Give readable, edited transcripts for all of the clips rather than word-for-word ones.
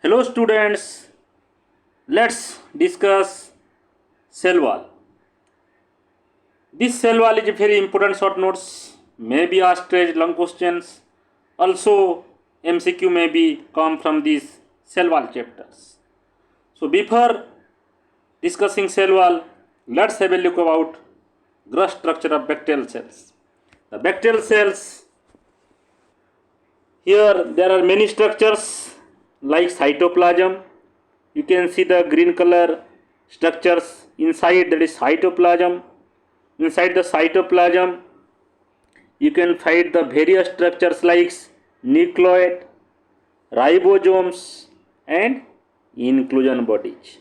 Hello students, let's discuss cell wall. This cell wall is a very important short notes, maybe asked long questions. Also MCQ may be come from these cell wall chapters. So before discussing cell wall, let's have a look about gross structure of bacterial cells. The bacterial cells, here there are many structures like cytoplasm. You can see the green color structures inside, that is cytoplasm. Inside the cytoplasm you can find the various structures like nucleate, ribosomes and inclusion bodies.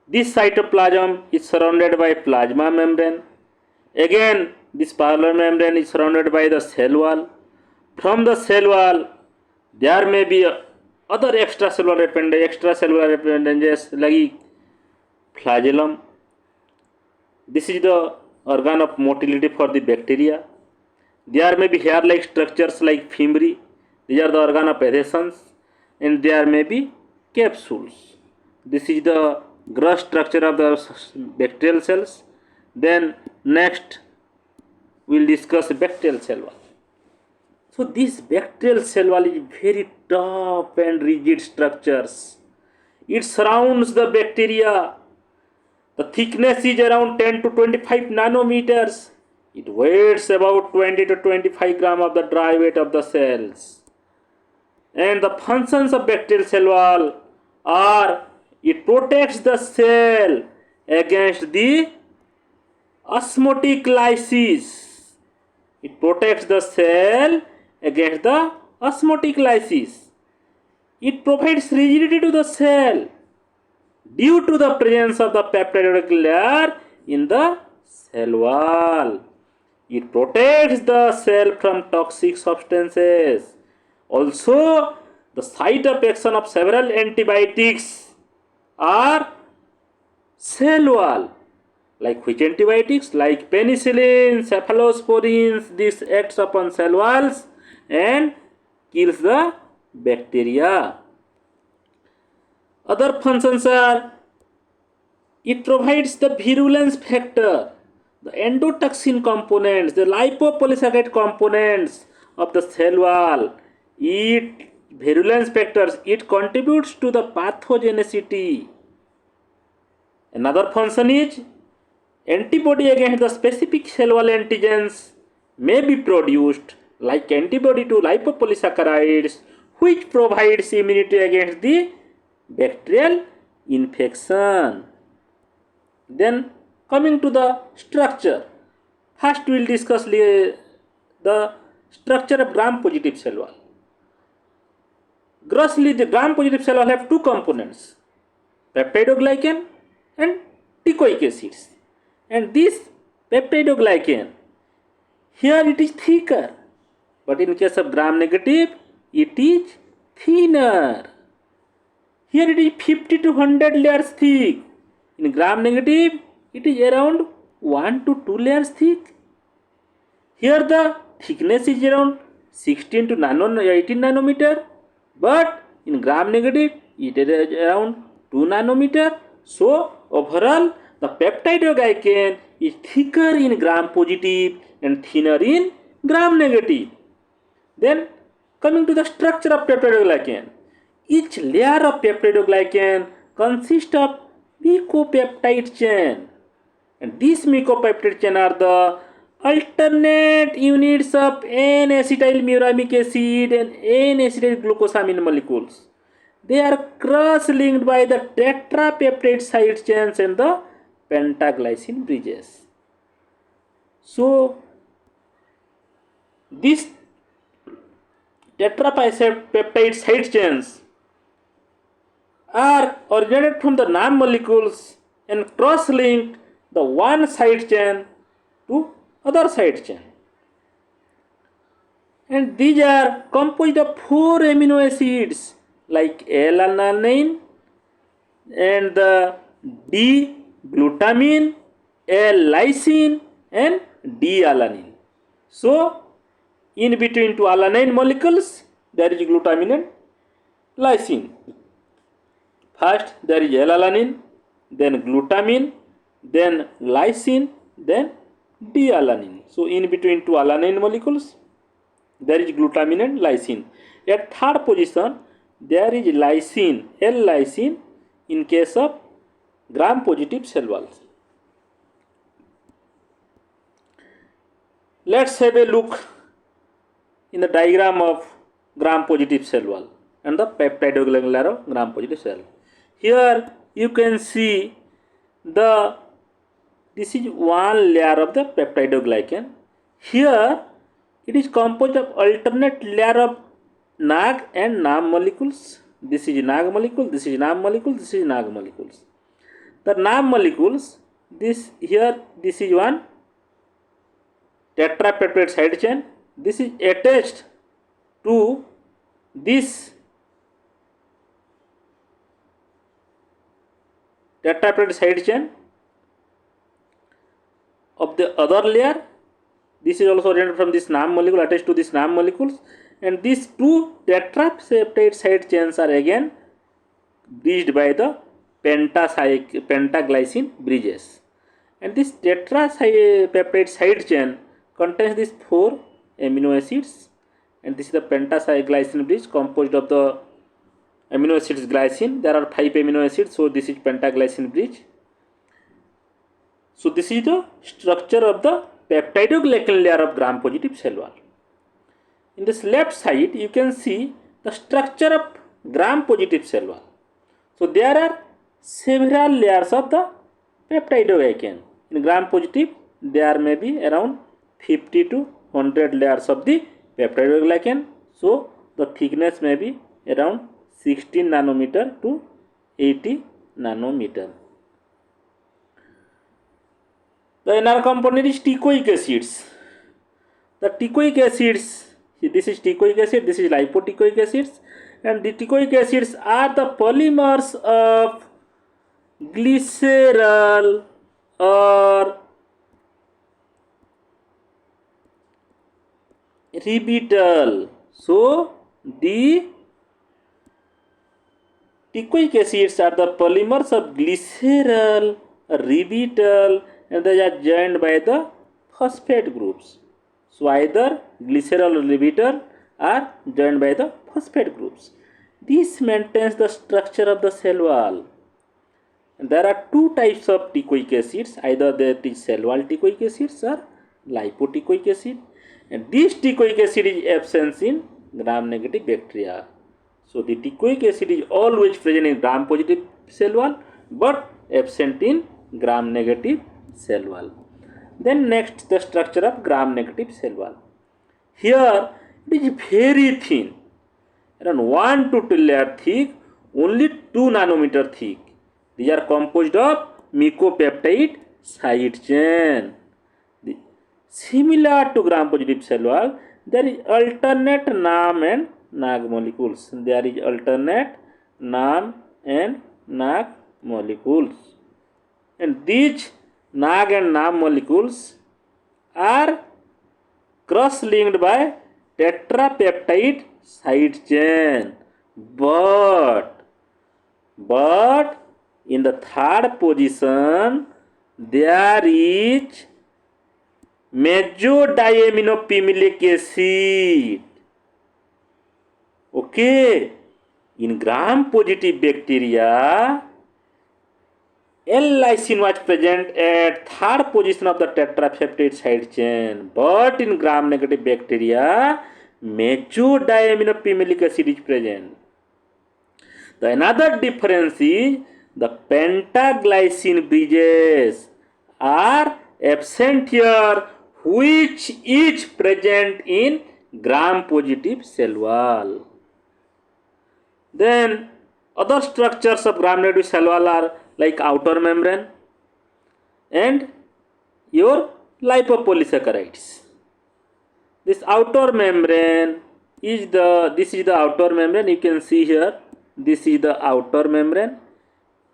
This cytoplasm is surrounded by plasma membrane. Again this plasma membrane is surrounded by the cell wall. From the cell wall there may be other extracellular appendages like flagellum. This is the organ of motility for the bacteria. There may be hair-like structures like fimbriae. These are the organ of adhesions, and there may be capsules. This is the gross structure of the bacterial cells. Then next we will discuss bacterial cell wall. So this bacterial cell wall is very tough and rigid structures. It surrounds the bacteria. The thickness is around 10 to 25 nanometers. It weighs about 20 to 25 gram of the dry weight of the cells. And the functions of bacterial cell wall are it protects the cell against the osmotic lysis. It protects the cell against the osmotic lysis. It provides rigidity to the cell due to the presence of the peptidic layer in the cell wall. It protects the cell from toxic substances. Also, the site of action of several antibiotics are cell wall. Like which antibiotics? Like penicillin, cephalosporins. This acts upon cell walls and kills the bacteria. Other functions are it provides the virulence factor, the endotoxin components, the lipopolysaccharide components of the cell wall. It virulence factors, it contributes to the pathogenicity. Another function is antibody against the specific cell wall antigens may be produced like antibody to lipopolysaccharides, which provides immunity against the bacterial infection. Then coming to the structure, first we will discuss the structure of gram-positive cell wall. Grossly, the gram-positive cell wall have two components, peptidoglycan and teichoic acids. And this peptidoglycan, here it is thicker, but in case of gram-negative, it is thinner. Here it is 50 to 100 layers thick. In gram-negative, it is around 1 to 2 layers thick. Here the thickness is around 16 to 18 nanometer, but in gram-negative, it is around 2 nanometer. So overall, the peptidoglycan is thicker in gram-positive and thinner in gram-negative. Then coming to the structure of peptidoglycan, each layer of peptidoglycan consists of mycopeptide chain, and these mycopeptide chain are the alternate units of N-acetylmuramic acid and N-acetyl glucosamine molecules. They are cross-linked by the tetrapeptide side chains and the pentaglycine bridges. So these tetrapeptide side chains are originated from the NAM molecules and cross-linked the one side chain to other side chain. And these are composed of 4 amino acids like L-alanine and the D-glutamine, L-lysine and D-alanine. So in between two alanine molecules there is glutamine and lysine. First there is L-alanine, then glutamine, then lysine, then D-alanine. So in between two alanine molecules, there is glutamine and lysine. At third position, there is lysine, L-lysine in case of gram-positive cell walls. Let's have a look in the diagram of gram-positive cell wall and the peptidoglycan layer of gram-positive cell. Here you can see this is one layer of the peptidoglycan. Here it is composed of alternate layer of NAG and NAM molecules. This is NAG molecule, this is NAM molecule, this is NAG molecules. The NAM molecules, this is one tetrapeptide side chain. This is attached to this tetrapeptide side chain of the other layer. This is also originated from this NAM molecule attached to this NAM molecules, and these two tetrapeptide side chains are again bridged by the pentaglycine bridges. And this tetrapeptide side chain contains these 4 amino acids, and this is the pentaglycine bridge composed of the amino acids glycine. There are 5 amino acids, so this is pentaglycine bridge. So this is the structure of the peptidoglycan layer of gram-positive cell wall. In this left side, you can see the structure of gram-positive cell wall. So there are several layers of the peptidoglycan. In gram-positive, there may be around 50 to 100 layers of the peptidoglycan. So the thickness may be around 16 nanometer to 80 nanometer. The another component is teichoic acids. The teichoic acids, this is teichoic acid, this is lipoteichoic acids, and the teichoic acids are the polymers of glycerol or ribitol. So the teichoic acids are the polymers of glycerol or ribitol, and they are joined by the phosphate groups. So either glycerol or ribitol are joined by the phosphate groups. This maintains the structure of the cell wall. And there are 2 types of teichoic acids, either that is cell wall teichoic acids or lipoteichoic acid. And this teichoic acid is absent in gram-negative bacteria. So the teichoic acid is always present in gram-positive cell wall but absent in gram-negative cell wall. Then next, the structure of gram-negative cell wall. Here it is very thin, around 1 to 2 layer thick, only 2 nanometer thick. These are composed of mycopeptide side chain. Similar to gram-positive cell wall, there is alternate NAM and NAG molecules. There is alternate NAM and NAG molecules. And these NAG and NAM molecules are cross-linked by tetrapeptide side chain. But in the third position, there is mezodiaminopimelic acid. Okay, in gram-positive bacteria, L-lysine was present at third position of the tetrapeptide side chain, but in gram-negative bacteria, mezodiaminopimelic acid is present. The another difference is the pentaglycine bridges are absent here, which is present in gram-positive cell wall. Then other structures of gram-negative cell wall are like outer membrane and your lipopolysaccharides. This outer membrane is this is the outer membrane. You can see here, this is the outer membrane,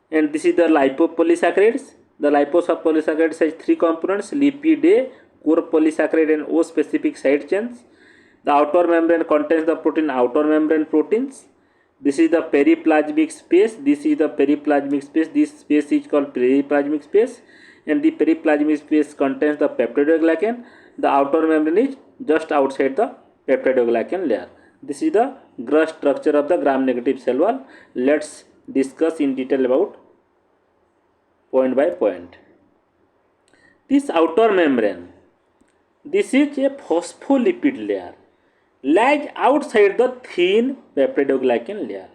and this is the lipopolysaccharides. The lipopolysaccharides has 3 components: lipid A, core polysaccharide, and O specific side chains. The outer membrane contains the protein outer membrane proteins, This is the periplasmic space. This is the periplasmic space. This space is called periplasmic space, and the periplasmic space contains the peptidoglycan. The outer membrane is just outside the peptidoglycan layer. This is the gross structure of the gram-negative cell wall. Let's discuss in detail about point by point. This outer membrane, this is a phospholipid layer, lies outside the thin peptidoglycan layer,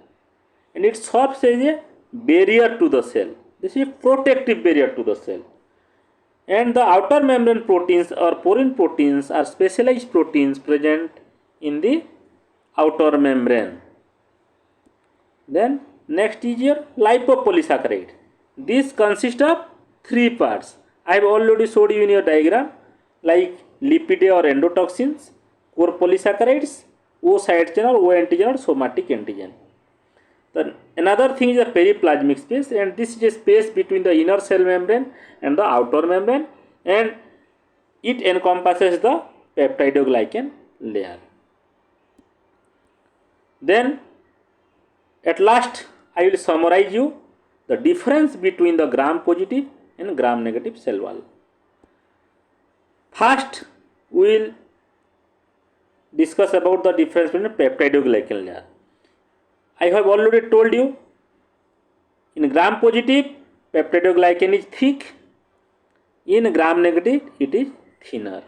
and it serves as a barrier to the cell. This is a protective barrier to the cell. And the outer membrane proteins or porine proteins are specialized proteins present in the outer membrane. Then next is your lipopolysaccharide. This consists of three parts. I have already showed you in your diagram, like lipid or endotoxins, core polysaccharides, O side chain or O antigen or somatic antigen. Then another thing is the periplasmic space, and this is a space between the inner cell membrane and the outer membrane, and it encompasses the peptidoglycan layer. Then at last I will summarize you the difference between the gram positive and gram negative cell wall. First we will discuss about the difference between peptidoglycan layer. I have already told you, in gram positive peptidoglycan is thick, in gram negative it is thinner.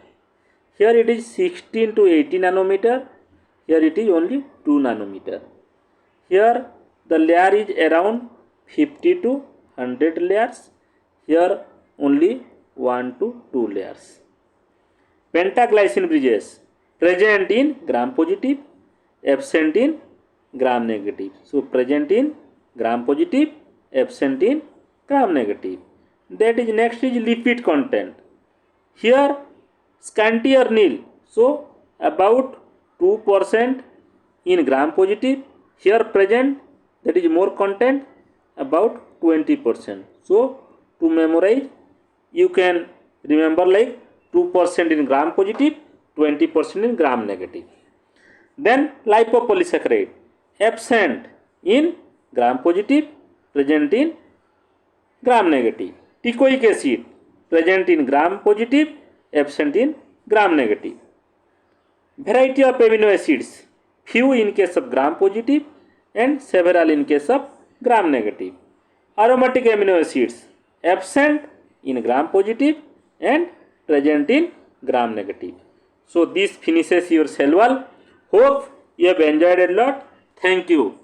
Here it is 16 to 80 nanometer, here it is only 2 nanometer. Here the layer is around 50 to 100 layers, here only 1 to 2 layers. Pentaglycine bridges present in gram positive, absent in gram negative. So present in gram positive, absent in gram negative. That is, next is lipid content. Here scanty or nil, so about 2% in gram positive. Here present, that is more content, about 20%. So to memorize, you can remember like 2% in gram positive, 20% in gram negative. Then lipopolysaccharide, absent in gram positive, present in gram negative. Teichoic acid, present in gram positive, absent in gram negative. Variety of amino acids, few in case of gram positive and several in case of gram negative. Aromatic amino acids, absent in gram positive and present in gram negative. So this finishes your cell wall. Hope you have enjoyed a lot. Thank you.